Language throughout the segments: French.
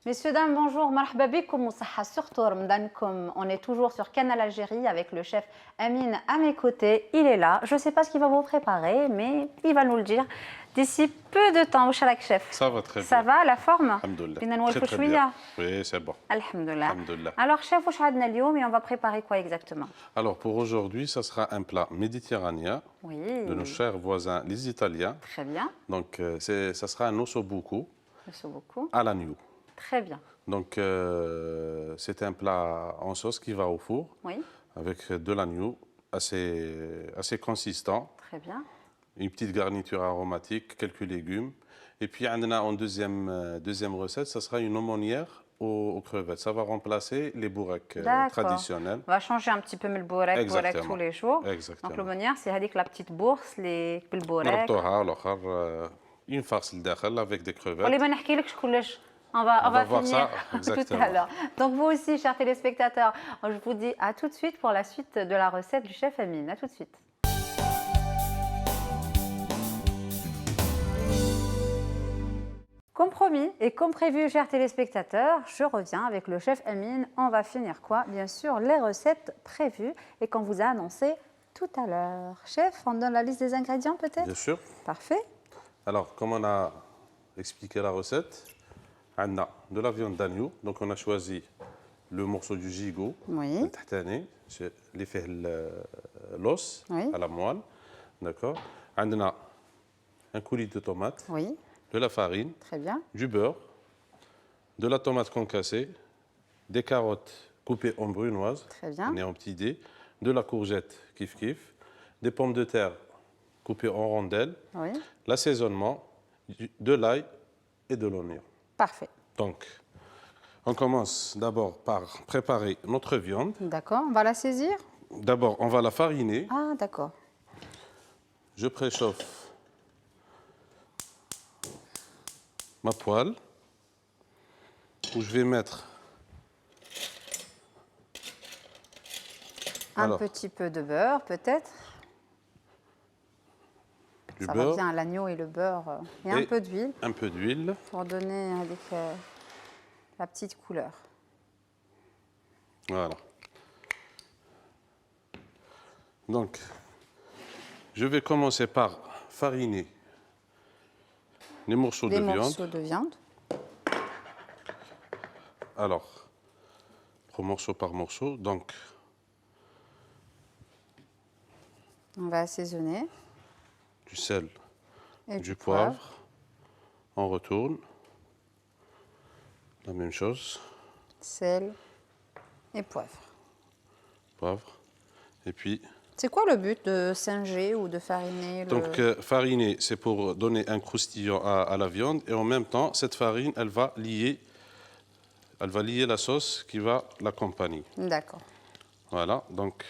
Messieurs, dames, bonjour. Marhaba bikoum, saha surtout Ramadankoum. On est toujours sur Canal Algérie avec le chef Amine à mes côtés. Il est là. Je ne sais pas ce qu'il va vous préparer, mais il va nous le dire d'ici peu de temps. Ouchalak, chef. Ça va très bien. Ça va, la forme? Alhamdoulilah. Très, très bien. Oui, c'est bon. Alhamdoulilah. Alhamdoulilah. Alors, chef, et on va préparer quoi exactement? Alors, pour aujourd'hui, ça sera un plat méditerranéen de nos chers voisins, les Italiens. Très bien. Donc, ça sera un ossobuco Merci beaucoup. à l'agneau. Très bien. Donc, c'est un plat en sauce qui va au four avec de l'agneau assez consistant. Très bien. Une petite garniture aromatique, quelques légumes. Et puis, en deuxième recette, ça sera une aumônière aux crevettes. Ça va remplacer les bourrecs traditionnels. On va changer un petit peu le bourrec tous les jours. Exactement. Donc, l'aumônière, c'est la petite bourse, les bourrecs. Une farce avec des crevettes. On va voir finir ça tout à l'heure. Donc vous aussi, chers téléspectateurs, je vous dis à tout de suite pour la suite de la recette du chef Amine. À tout de suite. Comme promis et comme prévu, chers téléspectateurs, je reviens avec le chef Amine. On va finir quoi? Bien sûr, les recettes prévues et qu'on vous a annoncées tout à l'heure. Chef, on donne la liste des ingrédients peut-être? Bien sûr. Parfait. Alors, comme on a expliqué la recette, on a de la viande d'agneau. Donc, on a choisi le morceau du gigot, le tahtané, les fait l'os à la moelle. D'accord. On a un coulis de tomates, de la farine, du beurre, de la tomate concassée, des carottes coupées en brunoise, et en petits dés, de la courgette kif-kif, des pommes de terre coupées en rondelles, l'assaisonnement, de l'ail et de l'oignon. Parfait. Donc, on commence d'abord par préparer notre viande. D'accord, on va la saisir? D'abord, on va la fariner. Ah, d'accord. Je préchauffe ma poêle où je vais mettre un petit peu de beurre, peut-être. Ça va bien, l'agneau et le beurre. Et un peu d'huile. Un peu d'huile. Pour donner avec la petite couleur. Voilà. Donc, je vais commencer par fariner les morceaux de viande. Alors, morceau par morceau. Donc, on va assaisonner. Du sel, et du poivre. On retourne. La même chose. Sel et poivre. Poivre. Et puis... C'est quoi le but de singer ou de fariner Donc, fariner, c'est pour donner un croustillant à la viande. Et en même temps, cette farine, elle va lier la sauce qui va l'accompagner. D'accord. Voilà. Donc,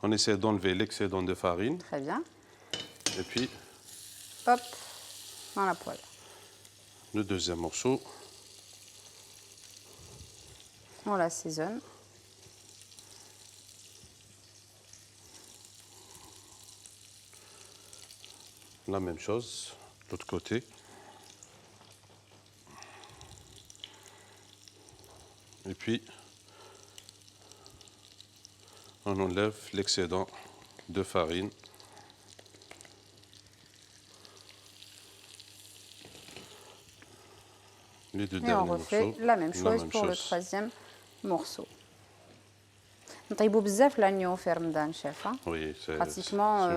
on essaie d'enlever l'excédent de farine. Très bien. Et puis, hop, dans la poêle. Le deuxième morceau. On l'assaisonne. La même chose, de l'autre côté. Et puis, on enlève l'excédent de farine. Les deux derniers morceaux. Et on refait la même chose pour le troisième morceau. نطيبوا بزاف l'agneau في رمضان chef. Oui, c'est pratiquement.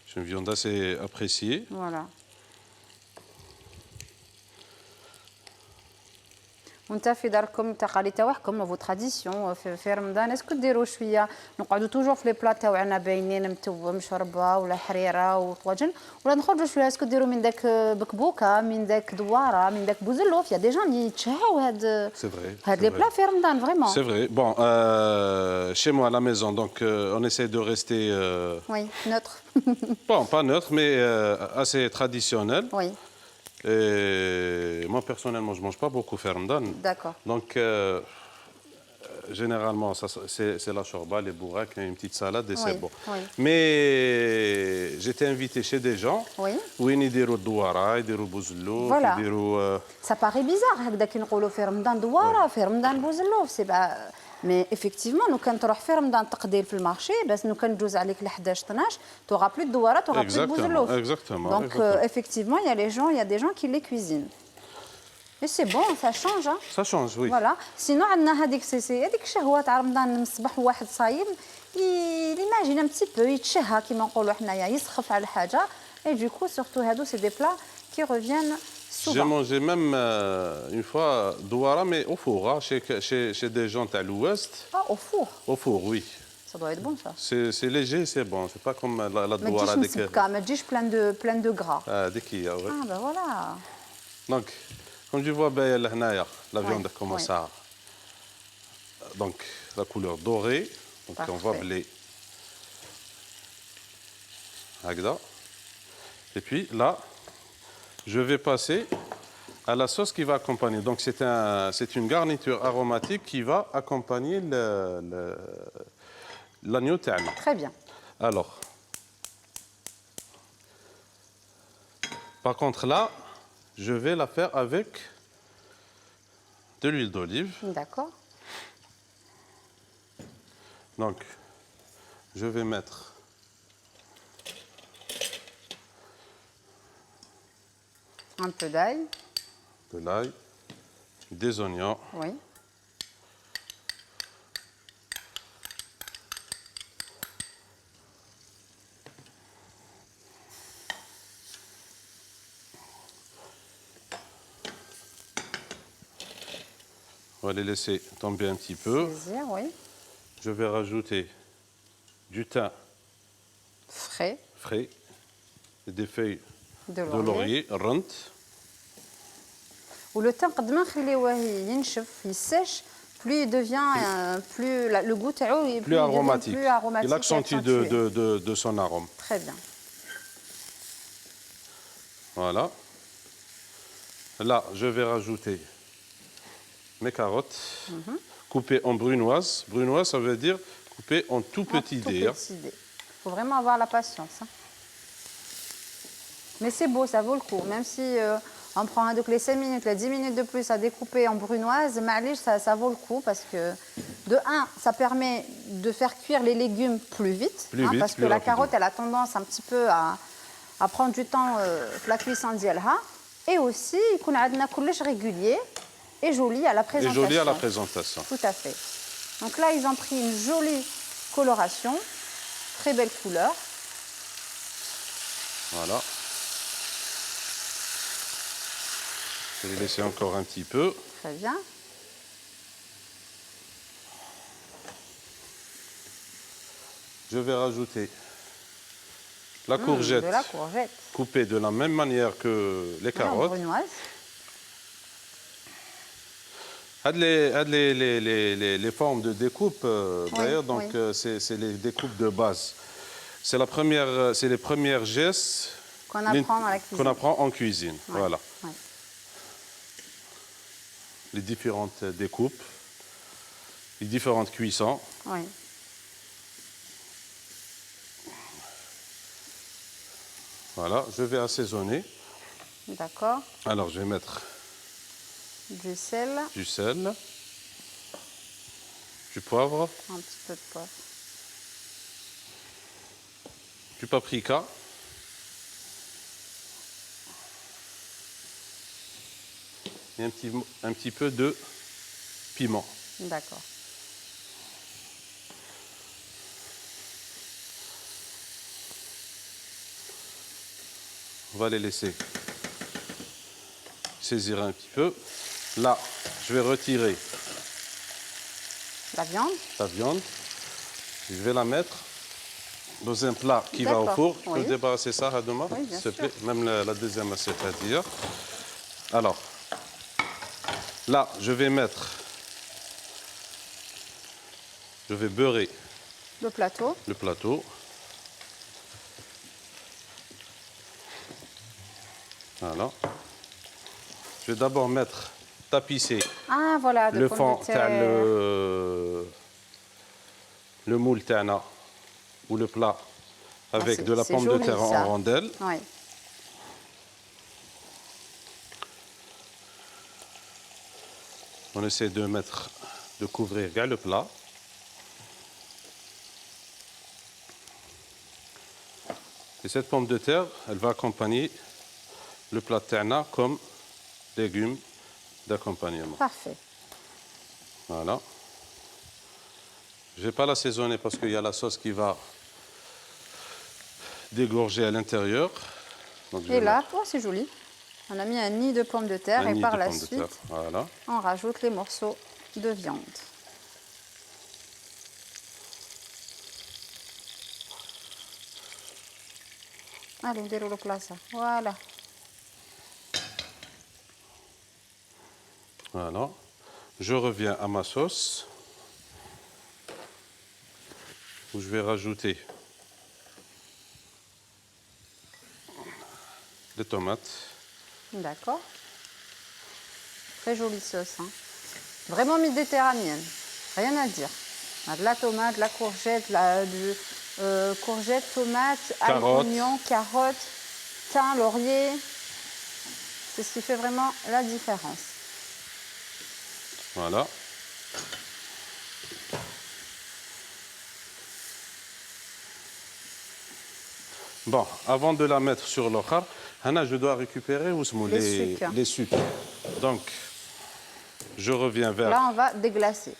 C'est une viande assez appréciée. Voilà. وانت في داركم التقاليد تاعكم vos traditions في رمضان اسكو ديروا شويه نقعدوا توجور في لي بلا تاعنا باينين مشربه ولا حريره وطواجن ولا نخرجوا شويه اسكو ديروا من داك بكبوكه من داك دواره من داك بوزلوف يا دي جون اللي يتشهوا هاد لي بلا في رمضان فريمون. C'est vrai. Bon, chez moi à la maison, donc on essaie de rester oui, neutre. Bon, pas neutre mais assez traditionnel. Oui. Et moi, personnellement, je ne mange pas beaucoup Ramadan. D'accord. Donc, généralement, c'est la shorba, les bourraks, une petite salade et c'est bon. Oui. Mais j'étais invité chez des gens où ils يديروا الدوارة, يديروا بوزلوف, Voilà. يديروا Ça paraît bizarre هكذا كي نقولوا في رمضان دواره في رمضان بوزلوف سي با مي افيكتيفمون لو كان تروح في رمضان تقدير في المارشي بس لو كان ندوز عليك ل 11 12 توغا بلو دواره توغا بلو بوزلوف دونك effectivement il y a les gens il y a des gens qui les cuisinent et c'est bon ça change hein. Ça change oui. Voilà sinon عندنا هذيك هذيك الشهوه تاع رمضان من الصباح واحد صايم يماجين un petit peu يتشهى كيما نقولوا حنايا يسخف على حاجه et du coup surtout هادو c'est des plats qui reviennent. J'ai mangé même une fois douara, mais au four, hein, chez des gens à l'ouest. Ah, au four? Au four, oui. Ça doit être bon, ça. C'est léger, c'est bon. C'est pas comme la douara des Mais dis plein de gras. Ah, des kia, oui. Ah, ben voilà. Donc, comme tu vois, ben, la viande commence à... Donc, la couleur dorée. Donc, on va blé. Et puis, là... Je vais passer à la sauce qui va accompagner. Donc c'est une garniture aromatique qui va accompagner l'agneau terne. Très bien. Alors, par contre là, je vais la faire avec de l'huile d'olive. D'accord. Donc, je vais mettre un peu d'ail. De l'ail, des oignons. Oui. On va les laisser tomber un petit peu. Oui. Je vais rajouter du thym frais et des feuilles de laurier rent. Ou le thym قد ما نخليوه ينشف يسèche plus il devient plus le goût تاعو plus aromatique. Plus aromatique. Il accentue de son arôme. Très bien. Voilà. Là, je vais rajouter mes carottes coupées en brunoise. Brunoise, ça veut dire coupées en tout petits dés. Il faut vraiment avoir la patience. Hein. Mais c'est beau, ça vaut le coup. Même si on prend donc les 5 minutes, les 10 minutes de plus à découper en brunoise, ça vaut le coup parce que, de un, ça permet de faire cuire les légumes plus vite. Parce que la carotte, elle a tendance un petit peu à prendre du temps la cuisson d'yelha. Et aussi, il y a des régulier et joli à la présentation. Et joli à la présentation. Tout à fait. Donc là, ils ont pris une jolie coloration, très belle couleur. Voilà. Je vais les laisser encore un petit peu. Très bien. Je vais rajouter la courgette, de la courgette coupée de la même manière que les carottes. Brunoise. Les formes de découpe, d'ailleurs, donc c'est les découpes de base. C'est les premières gestes qu'on apprend à la cuisine. Qu'on apprend en cuisine. Ouais. Voilà. Ouais. Les différentes découpes, les différentes cuissons. Oui. Voilà, je vais assaisonner. D'accord. Alors, je vais mettre du sel, du poivre, un petit peu de poivre, du paprika, et un petit peu de piment. D'accord. On va les laisser saisir un petit peu. Là, je vais retirer la viande. Je vais la mettre dans un plat qui va au four. Je peux débarrasser ça à demain, s'il te plaît. Même la deuxième assiette à dire. Alors, là, je vais beurrer le plateau. Voilà. Je vais d'abord mettre tapisser Ah, voilà, de le pommes fond de terre. le moule تاعنا ou le plat Ah, avec de la c'est pomme de joli, terre en ça. rondelles. Oui. On essaie de couvrir bien le plat. Et cette pomme de terre, elle va accompagner le plat tana comme légumes d'accompagnement. Parfait. Voilà. Je ne vais pas l'assaisonner parce qu'il y a la sauce qui va dégorger à l'intérieur. Donc, je Et vais là, mettre oh, c'est joli. On a mis un nid de pommes de terre un et nid par de la pommes de terre. suite, Voilà. on rajoute les morceaux de viande. Allez, on déroule le plat, ça. Voilà. Voilà. Je reviens à ma sauce où je vais rajouter des tomates. D'accord. Très jolie sauce. Hein. Vraiment méditerranéenne. Rien à dire. On a de la tomate, de la courgette, courgette, tomate, ail, Carottes. oignon, carottes, thym, laurier. C'est ce qui fait vraiment la différence. Voilà. Bon, avant de la mettre sur l'okhar, Hana, je dois récupérer les sucres. Donc, je reviens vers... Là, on va déglacer.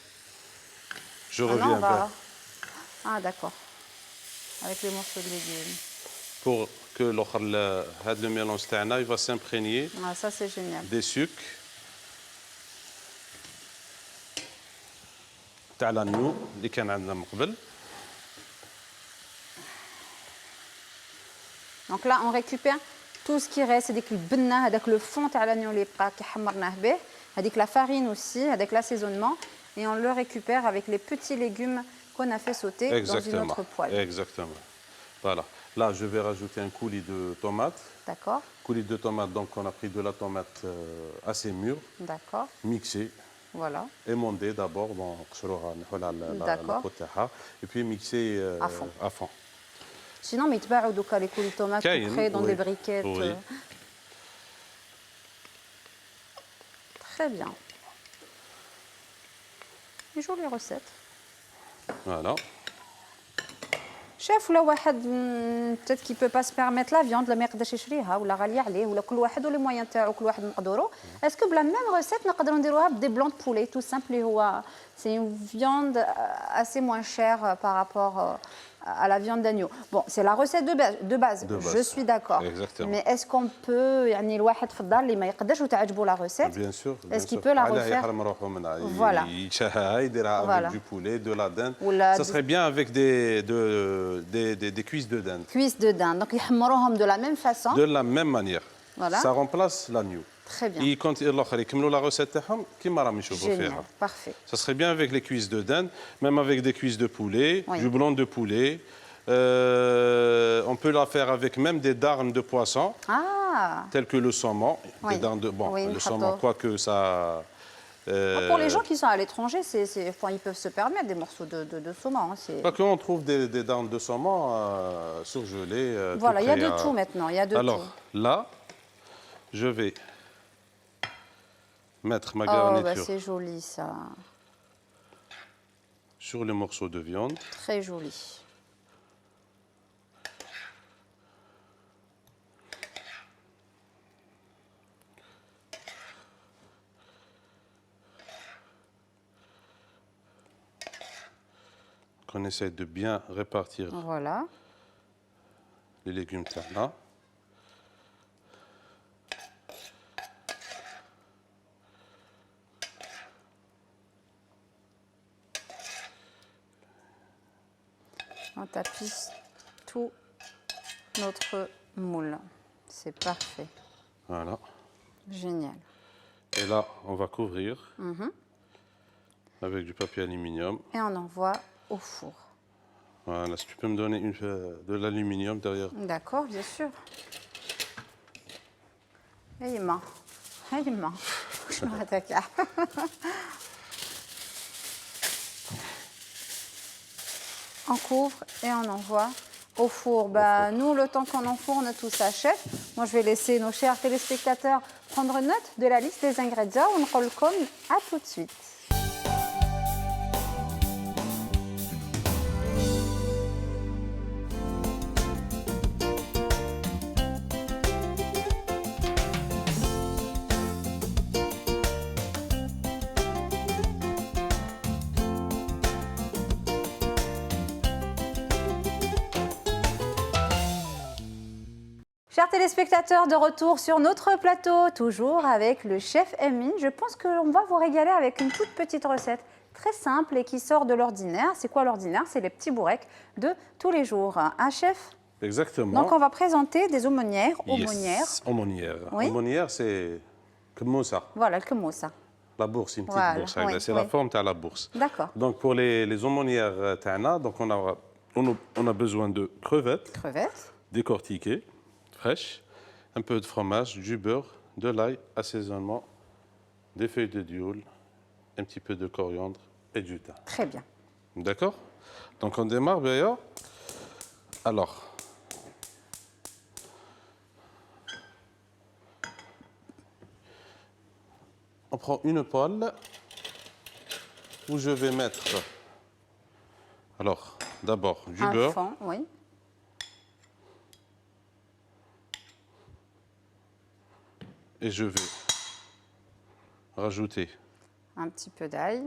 Je Ah non, reviens on va... vers... Ah, d'accord. Avec les morceaux de légumes. Pour que le mélange tana, il va s'imprégner Ah, ça, c'est génial. des sucres. تاع l'agneau اللي كان عندنا من قبل. Donc là, on récupère tout ce qui reste, avec le benna, avec le fond de l'agneau qui est avec la farine aussi, avec l'assaisonnement, et on le récupère avec les petits légumes qu'on a fait sauter dans une autre poêle. Exactement. Voilà. Là, je vais rajouter un coulis de tomates. D'accord. Coulis de tomates, donc on a pris de la tomate assez mûre, D'accord. mixée, Voilà. émondée d'abord, bon, et puis mixée à fond. Sinon, mais tu vas les coulis de tomates tout près dans des briquettes. Oui. Très bien. Une jolie recette. Voilà. شاف ولا واحد peut-être qui peut pas se permettre la viande لا ما يقدرش يشريها ولا غاليه عليه ولا كل واحد ولي موان تاعو كل واحد مقدورو اسكو بلا ميم ريسيت نقدروا نديروها بدي بلون de poulet tout simple اللي هو c'est une viande assez moins chère par rapport à la viande d'agneau. Bon, c'est la recette de base. Je suis d'accord. Exactement. Mais est-ce qu'on peut يعني الواحد في الدار اللي ما يقدرش وتعجبوا la recette Bien sûr. Est-ce qu'il peut la refaire Voilà. Avec du poulet, de la dinde. Ça serait bien avec des cuisses de dinde. Cuisses de dinde. Donc يحمروهم de la même façon. De la même manière. Voilà. Ça remplace l'agneau. Très bien. Et quand l'autre يكملوا la recette تاعهم كيما راهم يشوفوا Génial. فيها. Parfait. Ça serait bien avec les cuisses de dinde, même avec des cuisses de poulet, Oui. du blanc de poulet. On peut la faire avec même des darnes de poisson, tels que le saumon. Oui. Des darnes de, bon, Oui, le saumon, quoique ça... Pour les gens qui sont à l'étranger, enfin, ils peuvent se permettre des morceaux de saumon. Hein, pas qu'on trouve des darnes de saumon surgelées. Voilà, il y a de tout maintenant. Y a de Alors, tout. là, je vais mettre ma Oh, garniture bah, c'est joli ça. sur les morceaux de viande. Très joli. On essaie de bien répartir Voilà. les légumes là. On tapisse tout notre moule. C'est parfait. Voilà. Génial. Et là, on va couvrir avec du papier aluminium. Et on envoie au four. Voilà, si tu peux me donner de l'aluminium derrière. D'accord, bien sûr. Hey, main. شنو هذاك كاع. On couvre et on envoie au four. Bah, nous, le temps qu'on enfourne tout ça, chef, moi je vais laisser nos chers téléspectateurs prendre note de la liste des ingrédients. On le comme à tout de suite. Chers téléspectateurs, de retour sur notre plateau, toujours avec le chef Emine. Je pense qu'on va vous régaler avec une toute petite recette très simple et qui sort de l'ordinaire. C'est quoi l'ordinaire? C'est les petits bourrecs de tous les jours. Un chef? Exactement. Donc on va présenter des aumônières. Yes, aumônières. Oui. Aumônière, c'est comme ça. Voilà, le kemoussa. La bourse, une petite Voilà, bourse. oui, C'est oui. la forme de la bourse. D'accord. Donc pour les aumônières Tana, donc on a besoin de crevettes Crevettes. décortiquées, fraîches, un peu de fromage, du beurre, de l'ail, assaisonnement, des feuilles de dioule, un petit peu de coriandre et du thym. Très bien. D'accord? Donc on démarre, Béa. Alors, on prend une poêle où je vais mettre, alors, d'abord du Un beurre. fond, oui. Et je vais rajouter Un petit peu d'ail.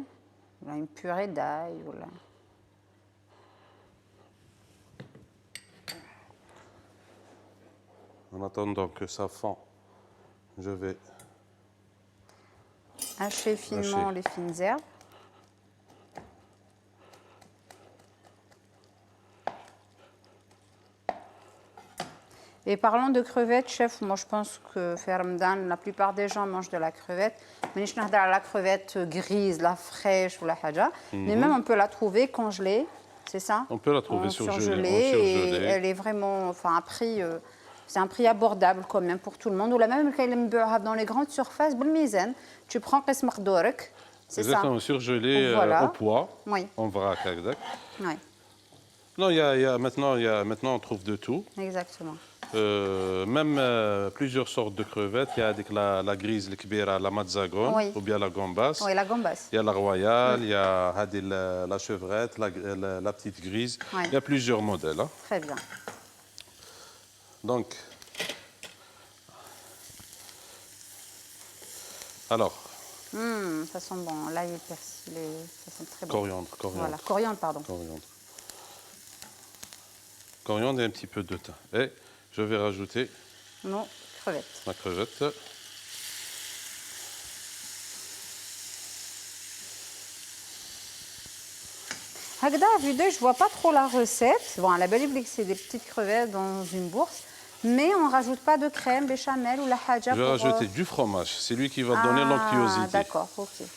Voilà, une purée d'ail. Voilà. en attendant que ça fond, je vais Hacher finement les fines herbes. Et parlons de crevettes, chef, moi je pense que Fermdan, la plupart des gens mangent de la crevette. Mais je n'ai la crevette grise, la fraîche ou la haja. Mais même on peut la trouver congelée, c'est ça? On peut la trouver En surgelée. Et elle est vraiment, enfin, un prix, c'est un prix abordable quand même pour tout le monde. Ou la même dans les grandes surfaces, tu prends qism dorek, c'est ça? Exactement, surgelé Voilà. au poids, Oui. en vrac. Oui, Non, maintenant on trouve de tout. exactement. Même plusieurs sortes de crevettes. Il y a avec la grise, la mazzagon, Oui. ou bien la gambas. Oui, la gambas. Il y a la royale, il y a la chevrette, la petite grise. Oui. Il y a plusieurs modèles. Hein. Très bien. Donc, alors, Ça sent bon. Là, il est persil, ça sent très bon. coriandre. Voilà, coriandre, pardon. Coriandre et un petit peu de thym. Et je vais rajouter Non, crevettes. ma crevette. Hagda, vu d'œil, je vois pas trop la recette. Bon, à la belle que c'est des petites crevettes dans une bourse, mais on rajoute pas de crème, béchamel ou la haja. Je vais rajouter du fromage. C'est lui qui va donner l'onctuosité. D'accord, ok.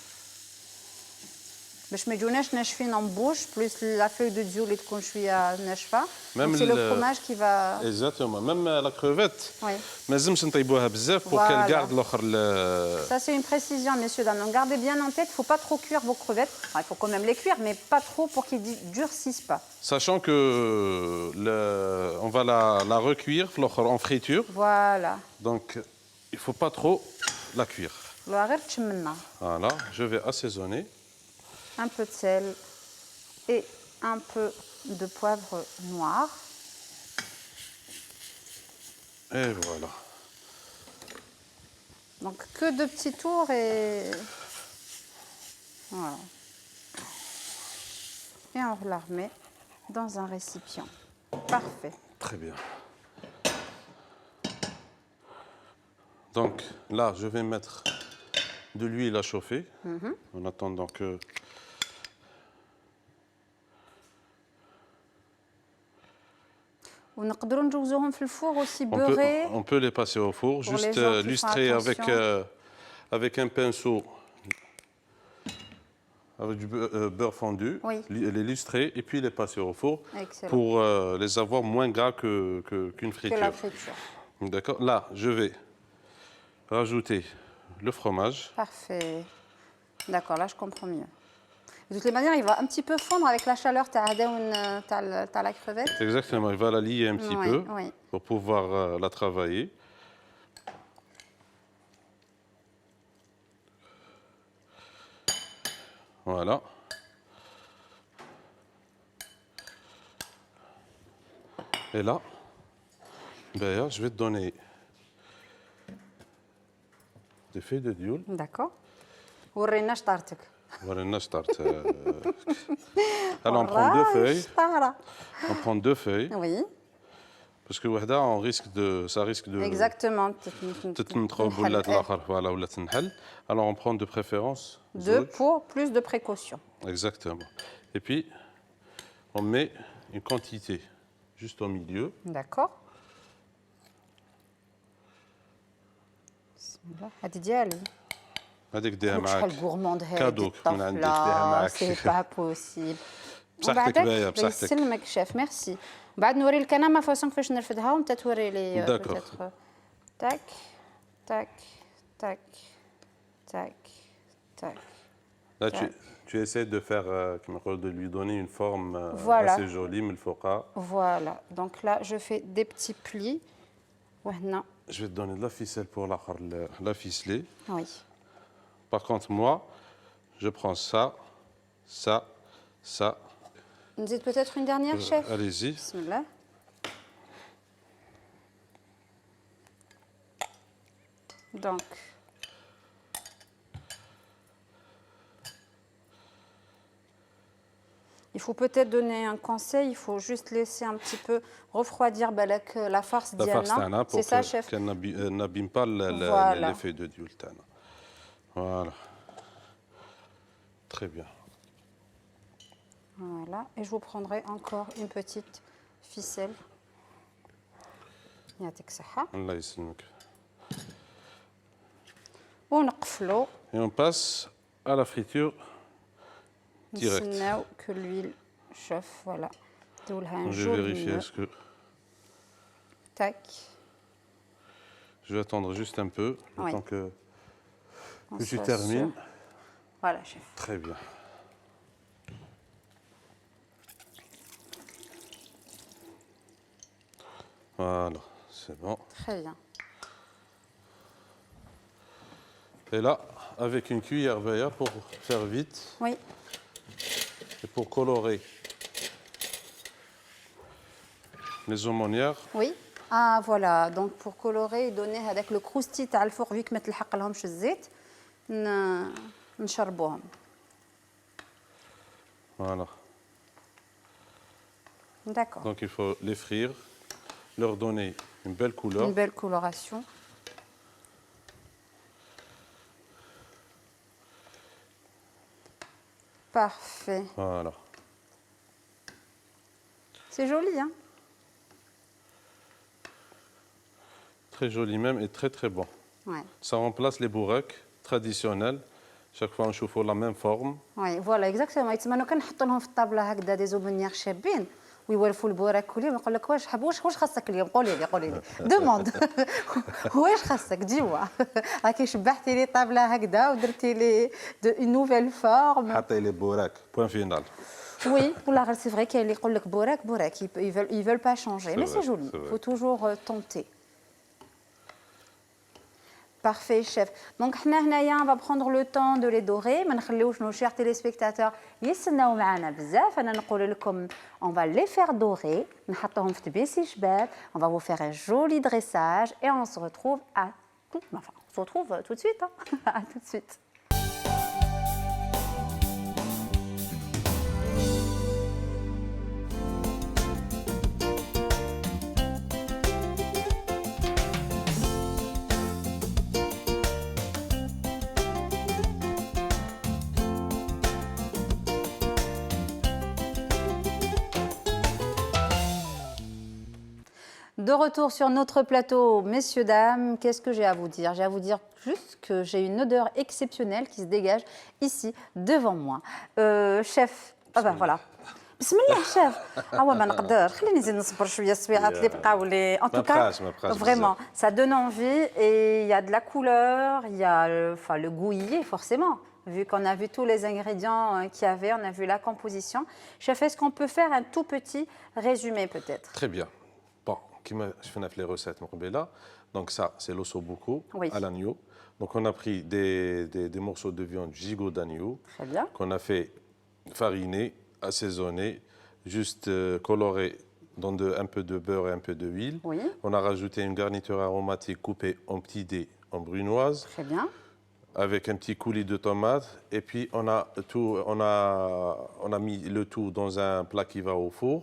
باش ما يجوناش ناشفين en bouche, plus la feuille de dioule تكون شويه ناشفه. C'est le fromage qui va. Exactement. Même la crevette. Oui. ما لازمش نطيبوها بزاف pour qu'elle garde l'autre. Ça c'est une précision, messieurs dames. Donc gardez bien en tête, il faut pas trop cuire vos crevettes. Enfin, il faut quand même les cuire, mais pas trop pour qu'ils durcissent pas. Sachant que on va la recuire en friture. Voilà. Donc il faut pas trop la cuire. Voilà. Je vais assaisonner. Un peu de sel et un peu de poivre noir. Et voilà. Donc que de petits tours et voilà. Et on la remet dans un récipient. Parfait. Très bien. Donc là, je vais mettre de l'huile à chauffer en attendant que. ونقدروا نجوزوهم في الفور aussi beurrés. On peut les passer au four, juste lustrer avec un pinceau, avec du beurre fondu, Oui. les lustrer et puis les passer au four. Excellent. Pour les avoir moins gras qu'une friture. Que la friture. D'accord. Là, je vais rajouter le fromage. Parfait. D'accord, là je comprends mieux. De toutes les manières, il va un petit peu fondre avec la chaleur de la crevette. Exactement, il va la lier un petit peu pour pouvoir la travailler. Voilà. Et là, ben, je vais te donner des feuilles de dioule. D'accord. ورينا شطارتك. Voilà, alors on prend deux feuilles. On prend deux feuilles. Oui. Parce que wahda, on risque de, ça risque de. Exactement. Alors on prend de préférence deux pour plus de précaution. Exactement. Et puis on met une quantité juste au milieu. D'accord. هذه ديالي. هذيك ديها معاك. شحال gourmande هذه كادوك من عندك ديها معاك. سي با بوسيبل. بصحتك باهيه بصحتك. يسلمك شيف ميرسي. بعد نوري لك انا ما فاصون كيفاش نرفدها وانت توري لي بوتيتر. تاك تاك تاك تاك تاك. Là, tu essaies de faire, de lui donner une forme assez jolie, milfouqa. Voilà. Donc là, je fais des petits plis. Je vais te donner de la ficelle pour la ficeler. Oui. Par contre, moi, je prends ça, ça, ça. Vous dites peut-être une dernière, chef? Allez-y. Bismillah. Donc. Il faut peut-être donner un conseil, il faut juste laisser un petit peu refroidir la farce Diana. C'est ça, chef. Qu'elle n'abîme pas les feuilles de dioule. Voilà. Très bien. Voilà. Et je vous prendrai encore une petite ficelle. Allah yislamik. Et on passe à la friture direct. Que l'huile chauffe, voilà. Je vais vérifier est-ce que. Tac. Je vais attendre juste un peu, le temps que tu termines. Voilà, chef. Très bien. Voilà, c'est bon. Très bien. Et là, avec une cuillère Baya pour faire vite. Oui. Et pour colorer les aumônières. Oui. Ah voilà, donc pour colorer et donner avec le croustillant تاع الفوق vu que ما تلحق لهمش الزيت نشربوهم. Voilà. D'accord. Donc il faut les frire, leur donner une belle couleur. Une belle coloration. Parfait. Voilà. C'est joli, hein? Très joli même et très très bon. Ouais. Ça remplace les bourrecs traditionnels. Chaque fois on chauffe la même forme. Oui, voilà, exactement. يتسمى كان نحط لهم في الطابله هكذا دي زوبونيير شابين ويولفوا البوراك كلهم يقول لك واش حاب واش خاصك اليوم قولي لي دوموند واش خاصك ديوا راكي شبحتي لي طابله هكذا ودرتي لي اون نوفيل فورم حطي لي بوراك بوين فينال. Oui, والله c'est vrai qu'il يقول لك بوراك ils veulent pas changer mais c'est joli. Il faut toujours tenter. Parfait, chef. Donc, on va prendre le temps de les dorer. Nos chers téléspectateurs, on va les faire dorer. On va vous faire un joli dressage et on se retrouve tout de suite. À tout de suite. De retour sur notre plateau, messieurs, dames, qu'est-ce que j'ai à vous dire? J'ai à vous dire juste que j'ai une odeur exceptionnelle qui se dégage ici, devant moi. Chef, ah ben voilà. بسم الله شاف ما نقدر خليني نزيد نصبر شويه السويعات اللي بقاو لي ان توكا فريمون ça donne envie et il y a de la couleur, il y a enfin le goût y est forcément vu qu'on a vu tous les ingrédients qu'il y avait, on a vu la composition. Chef, est-ce qu'on peut faire un tout petit résumé peut-être? Très bien. Bon, je fais les recettes là. Donc ça, c'est l'ossobuco à l'agneau. Donc on a pris des morceaux de viande gigot d'agneau qu'on a fait fariner, assaisonner, juste coloré dans un peu de beurre et un peu d'huile. Oui. On a rajouté une garniture aromatique coupée en petits dés en brunoise. Très bien. Avec un petit coulis de tomates. Et puis on a mis le tout dans un plat qui va au four.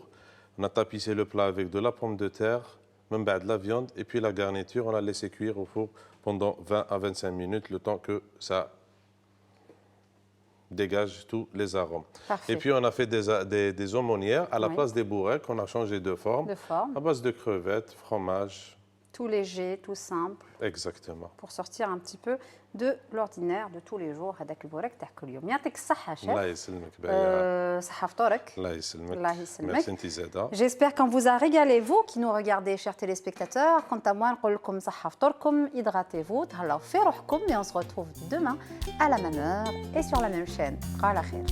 On a tapissé le plat avec de la pomme de terre, même de la viande. Et puis la garniture, on a laissé cuire au four pendant 20 à 25 minutes, le temps que ça dégage tous les arômes. Parfait. Et puis on a fait des aumônières à la place des bourrecs. On a changé de forme. À base de crevettes, fromage. Tout léger, tout simple. Exactement. Pour sortir un petit peu de l'ordinaire de tous les jours. هذاك البورك تاكل اليوم. يعطيك الصحة شيف. الله يسلمك باهي. صحة فطورك. الله يسلمك. الله يسلمك. Merci انت زاده. J'espère qu'on vous a régalé, vous qui nous regardez, chers téléspectateurs. Quant à moi, نقول لكم صحة فطوركم, hydratez-vous, تهلاو في روحكم, et on se retrouve demain à la même heure et sur la même chaîne. بقاو على خير.